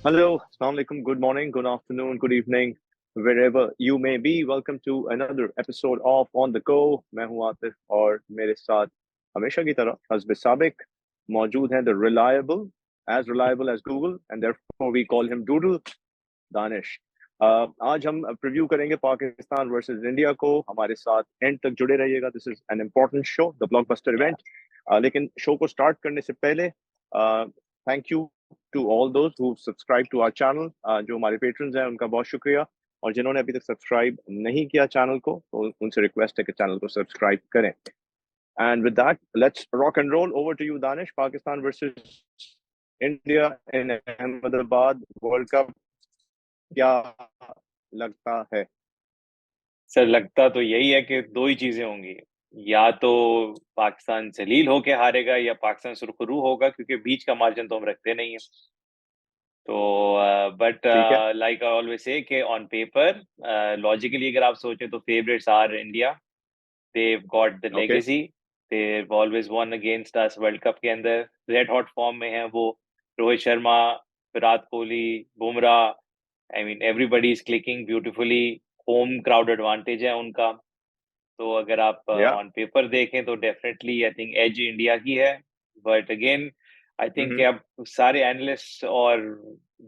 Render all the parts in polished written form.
Hello, Assalamu alaikum, good morning, good afternoon, good evening, wherever you may be. Welcome to another episode of On the Go. मैं हूँ आतिफ और मेरे साथ हमेशा की तरह हस्ब साबिक मौजूद हैं, the reliable as Google, and therefore we call him Doodle, Danish. आज हम प्रीव्यू करेंगे पाकिस्तान वर्सेस इंडिया को. हमारे साथ एंड तक जुड़े रहिएगा. This is an important show, the blockbuster event. लेकिन शो को स्टार्ट करने से पहले thank you to all those who subscribe to our channel. जो हमारे पेट्रन्स हैं उनका बहुत शुक्रिया, और जिन्होंने अभी तक सब्सक्राइब नहीं किया चैनल को, तो उनसे रिक्वेस्ट है कि चैनल को सब्सक्राइब करें. And with that, let's rock and roll. Over to you, Danish. Pakistan versus India in Ahmedabad World Cup. क्या लगता है? सर, लगता तो यही है कि दो ही चीजें होंगी. या तो पाकिस्तान जलील होके हारेगा या पाकिस्तान सुरखरू होगा, क्योंकि बीच का मार्जिन तो हम रखते नहीं है. तो but like I always say कि ऑन पेपर लॉजिकली अगर आप सोचें तो favourites are India. They got the legacy, they always won against us. World cup के अंदर रेड हॉट फॉर्म में है वो. Rohit Sharma, Virat Kohli, Bumrah, I mean everybody is clicking beautifully. Home crowd advantage है उनका. तो अगर आप ऑन पेपर देखें तो definitely I think edge India की है. बट अगेन आई थिंक अब सारे एनालिस्ट और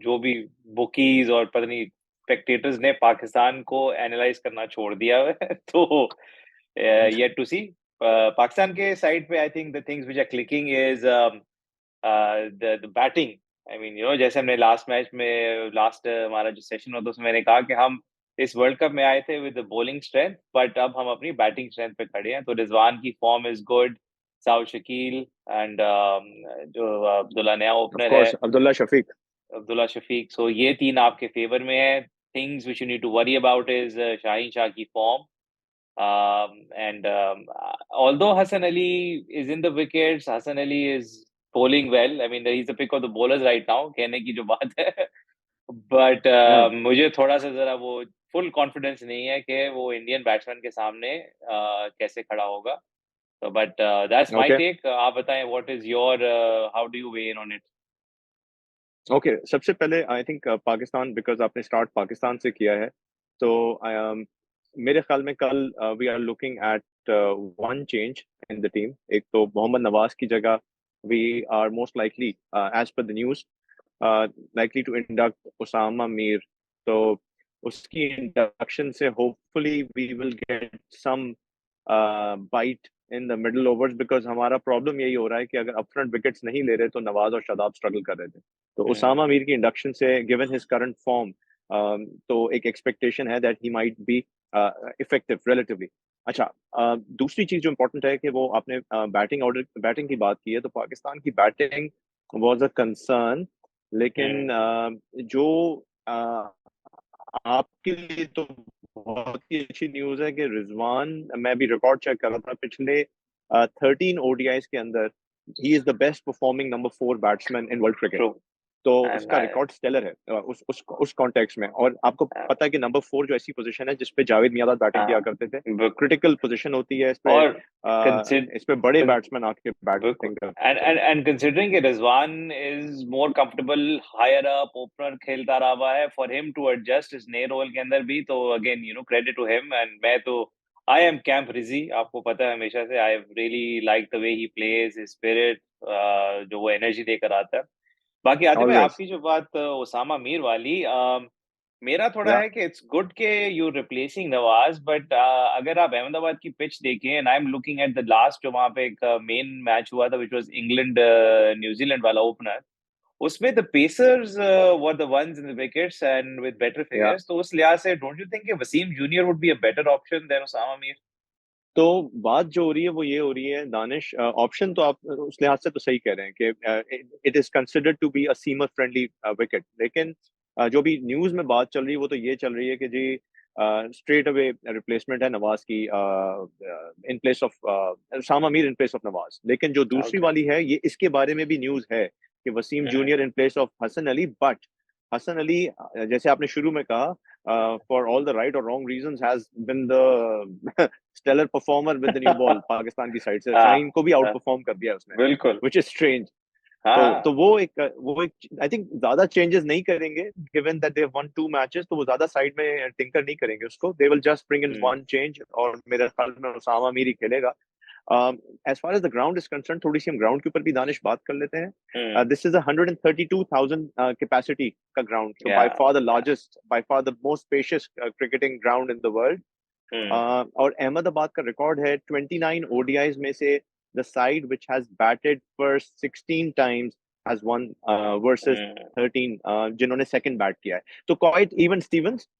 जो भी बुकीज और पता नहीं स्पेक्टेटर्स ने पाकिस्तान को एनालाइज करना छोड़ दिया है. तो येट टू सी. पाकिस्तान के साइड पे I think the things which are clicking is the batting. I mean जैसे हमने लास्ट मैच में हमारा जो सेशन होता उसमें मैंने कहा कि हम इस वर्ल्ड कप में आए थे विद बॉलिंग स्ट्रेंथ, बट अब हम अपनी बैटिंग स्ट्रेंथ पे खड़े हैं. तो रिजवान की form is good, south Shakeel and जो अब्दुल्ला नया ओपनर है, अब्दुल्ला शफीक. सो ये तीन आपके फेवर में है. Things which you need to worry about is Shaheen Shah की form. And although Hasan Ali is in the wickets, Hasan Ali is bowling well. I mean, he's the pick of the bowlers right now, कहने की जो बात है. बट मुझे थोड़ा सा जरा वो फुल कॉन्फिडेंस नहीं है कि वो इंडियन बैट्समैन के सामने कैसे खड़ा होगा. तो बट दैट्स माय टेक. आप बताएं, what is your, how do you weigh in on it? Okay, सबसे पहले आई थिंक पाकिस्तान, बिकॉज आपने स्टार्ट पाकिस्तान से किया है, तो मेरे ख्याल में कल we are looking at one change in the team. एक तो मोहम्मद नवाज की जगह we are most likely, as per the news, likely to induct Osama Mir. तो उसकी इंडक्शन से hopefully we will get some bite in the middle overs, because हमारा problem यही हो रहा है कि अगर अपफ्रंट विकेट्स नहीं ले रहे तो नवाज और शादाब स्ट्रगल कर रहे थे. तो उसामा मीर की इंडक्शन से, गिवन हिज करंट फॉर्म, तो एक एक्सपेक्टेशन है that he might be effective relatively. अच्छा, दूसरी चीज जो इम्पोर्टेंट है कि वो आपने बैटिंग की बात की है, तो पाकिस्तान की बैटिंग वाज अ कंसर्न. लेकिन जो आपके लिए तो बहुत ही अच्छी न्यूज़ है कि रिजवान, मैं अभी रिकॉर्ड चेक कर रहा था, पिछले 13 ODIs के अंदर he is the best performing number 4 batsman in world cricket. तो उसका रिकॉर्ड स्टेलर है उस कॉन्टेक्स्ट में. और आपको पता है कि नंबर 4 जो ऐसी पोजीशन है जिसपे जावेद मियांदाद बैटिंग किया करते थे, क्रिटिकल पोजीशन होती है. इस पे बड़े बैट्समैन आके बैटिंग करते हैं. एंड कंसीडरिंग कि Rizwan is more comfortable higher up, opener खेलता रहा हुआ है, फॉर हिम टू एडजस्ट इस नए रोल के अंदर भी. तो again credit to him. And मैं तो आई एम कैंप रिजी, आपको पता है हमेशा से. I really like the way he plays, his spirit, जो वो एनर्जी देकर आता है. बाकी आतिफ भाई, आपकी जो बात ओसामा मीर वाली, मेरा थोड़ा है कि इट्स गुड के यू रिप्लेसिंग नवाज, बट अगर आप अहमदाबाद की पिच देखें, and I am looking at the last जो वहां पे एक मेन मैच हुआ था, व्हिच वाज इंग्लैंड न्यूजीलैंड वाला ओपनर, उसमें the pacers were the ones in the wickets and with better figures. तो उस लिहाज से डोंट यू थिंक कि Wasim junior would be a better option than Osama Mir? तो बात जो हो रही है वो ये हो रही है, दानिश, ऑप्शन तो आप उस लिहाज से तो सही कह रहे हैं कि it is considered to be a seamer friendly wicket. लेकिन जो भी न्यूज में बात चल रही है वो तो ये चल रही है कि जी स्ट्रेट अवे रिप्लेसमेंट है नवाज की, इन place of Osama Mir, in place of Nawaz. लेकिन जो दूसरी वाली है, ये इसके बारे में भी न्यूज है कि Wasim junior in place of Hasan Ali. But Hasan Ali, जैसे आपने शुरू में कहा, फॉर ऑल द राइट और wrong reasons has been the stellar performer with the new ball Pakistan की साइड से. शाहीन को भी आउट परफॉर्म कर दिया उसने, बिल्कुल, व्हिच इज स्ट्रेंज. तो वो एक आई थिंक ज्यादा चेंजेस नहीं करेंगे, given that they have one 2 matches, तो वो ज्यादा साइड में टिंकर नहीं करेंगे उसको, they will just bring in one change, और मेरे ख्याल में उसामा मीर ही खेलेगा. As far as the ground is concerned, थोड़ी सी हम ग्राउंड के ऊपर भी दानिश बात कर लेते हैं. This is a 132,000 capacity का ground, so by far the largest, by far the most spacious cricketing ground in the world. और अहमदाबाद का रिकॉर्ड है 29 ODIs में से the side which has batted first 16 times has won versus 13 जिन्होंने second bat किया है. तो quite even Stevens.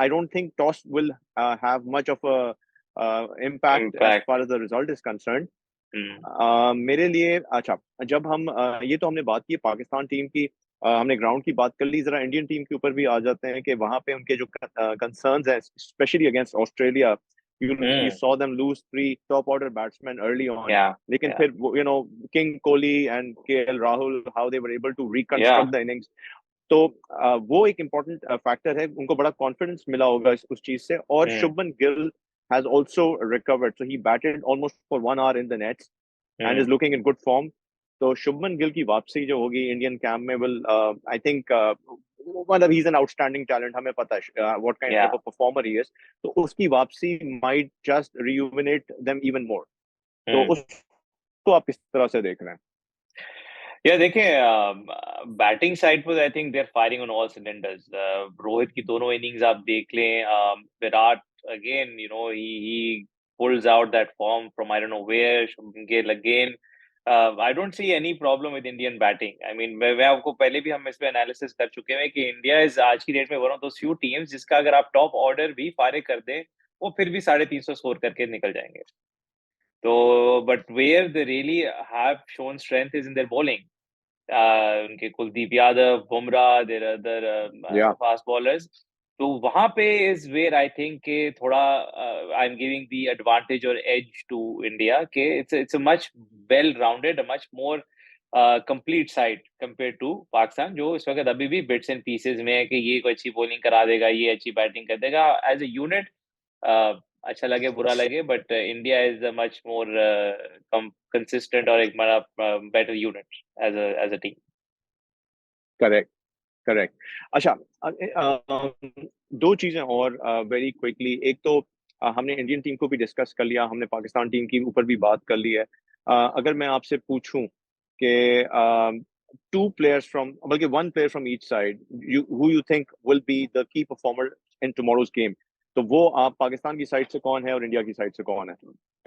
I don't think toss will have much of a impact as far as the result is concerned. मेरे लिए अच्छा, जब हम ये तो हमने बात की पाकिस्तान टीम की, हमने ग्राउंड की बात कर ली, जरा इंडियन टीम के ऊपर भी आ जाते हैं कि वहां पे उनके जो कंसर्न्स हैं, specially against Australia. You saw them lose 3 top order batsmen early on. लेकिन फिर you know King Kohli and KL Rahul, how they were able to reconstruct the innings. तो वो एक important factor है, उनको बड़ा confidence मिला होगा उस चीज से. और Shubman Gill has also recovered, so he batted almost for 1 hour in the nets and is looking in good form. तो शुभमन गिल की वापसी जो होगी इंडियन कैंप में will I think मतलब he's an outstanding talent, हमें पता है what kind of a performer he is. तो उसकी वापसी might just rejuvenate them even more. तो उसको आप किस तरह से देख रहे हैं? या देखें बैटिंग साइड पर I think they are firing on all cylinders. Rohit की दोनों इनिंग्स आप देख लें, Virat again, you know, he pulls out that form from I don't know where. Shubman Gill again. I don't see any problem with Indian batting. I mean, मैं आपको पहले भी हम इस पे एनालिसिस कर चुके हैं कि इंडिया इज आज की डेट में one of those few teams जिसका अगर आप टॉप ऑर्डर भी फारिग कर दें, वो फिर भी 350 स्कोर करके निकल जाएंगे. तो but where they really have shown strength is in their bowling. उनके Kuldeep Yadav, Bumrah, their other fast bowlers. तो वहां पे इज वेयर आई थिंक के थोड़ा I am giving the advantage और एज टू इंडिया के it's a much well rounded, a much more complete side compare to Pakistan, जो इस वक्त अभी भी बिट्स एंड पीसेस में है कि ये कोई अच्छी बॉलिंग करा देगा, ये अच्छी बैटिंग कर देगा. एज ए यूनिट अच्छा लगे बुरा लगे, but India is a much more consistent और एक better unit as a team. Correct. अच्छा, दो चीजें और वेरी क्विकली. एक तो हमने इंडियन टीम को भी डिस्कस कर लिया, हमने पाकिस्तान टीम की ऊपर भी बात कर ली है. अगर मैं आपसे पूछूं कि 2 players from, बल्कि 1 player from each side, who you think will be the key performer in tomorrow's game, तो वो आप पाकिस्तान की साइड से कौन है और इंडिया की साइड से कौन है?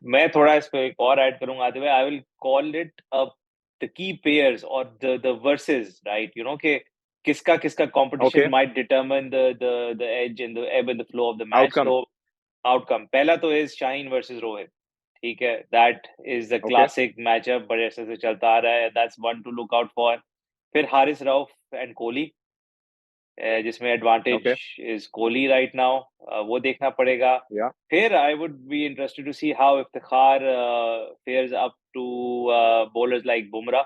मैं थोड़ा इस पे एक और ऐड करूंगा. I will call it the key pairs or the verses, right? You know, किसका competition might determine the edge and the ebb and the flow of the match. So outcome पहला तो is Shahin versus Rohit. ठीक है, that is the classic matchup, बड़े अरसे से चलता आ रहा है. That's one to look out for. फिर हारिस राउफ and Kohli, जिसमें advantage is Kohli right now, वो देखना पड़ेगा. फिर I would be interested to see how Iftikhar fares up to bowlers like Bumrah,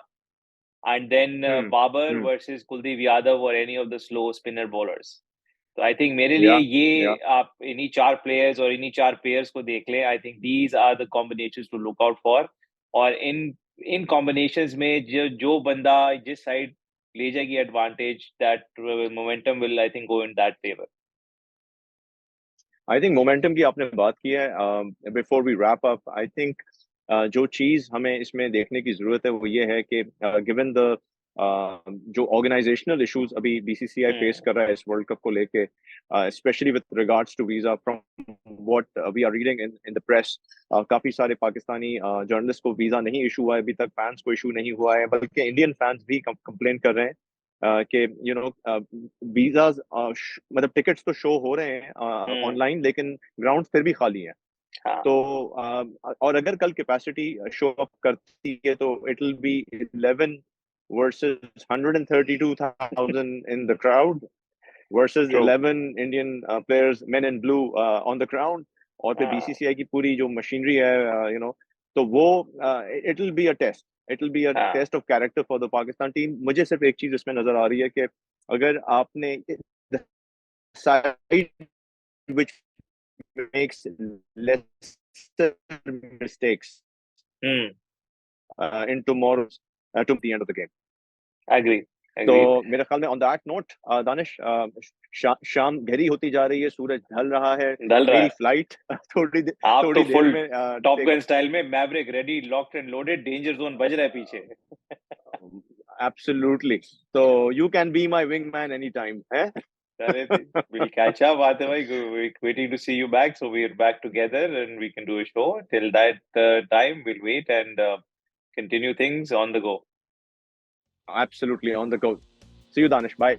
and then Babar versus Kuldeep Yadav और any of the slow spinner bowlers. तो I think मेरे लिए ये आप इन्हीं 4 प्लेयर्स और इन्हीं 4 पेयर्स को देख लें. I think these are the combinations to look out for. और इन कॉम्बिनेशंस में जो बंदा जिस साइड ले जाएगी advantage, that momentum will I think go in that favor. I think momentum की आपने बात की है. Before we wrap up, I think जो चीज हमें इसमें देखने की जरूरत है वो ये है कि given the जो ऑर्गेनाइजेशनल इश्यूज अभी बीसीसीआई फेस कर रहा है इस वर्ल्ड कप को लेके, specially with regards to visa, from what we are reading in the press, काफी सारे पाकिस्तानी जर्नलिस्ट को वीजा नहीं इशू हुआ है अभी तक, फैंस को इशू नहीं हुआ है, बल्कि इंडियन फैंस भी कंप्लेन कर रहे हैं कि यू नो वीजाज, मतलब टिकट्स तो शो हो रहे हैं ऑनलाइन, लेकिन ग्राउंड फिर भी खाली है. तो और अगर कल कैपेसिटी शो अप करती है तो it will be 11 versus 132,000 in the crowd versus 11 Indian players, men in blue, on the ground. और फिर बीसीसीआई की पूरी जो मशीनरी है, you know, तो वो it will be a test. It will be a test of character for the Pakistan team. मुझे सिर्फ एक चीज इसमें नजर आ रही है कि अगर आपने the side which makes lesser mistakes in tomorrow's to the end of the game. Agree. तो मेरे ख्याल में on that note, दानिश, शाम गहरी होती जा रही है, सूरज ढल रहा है, मेरी फ्लाइट थोड़ी देर में टॉप गन स्टाइल में Maverick ready locked and loaded, danger zone बज रहा है पीछे. Absolutely. So you can be my wingman anytime, eh? We'll catch up, Atif bhai. We're waiting to see you back, so we're back together and we can do a show. Till that time, we'll wait and continue things on the go. Absolutely on the go. See you, Danish. Bye.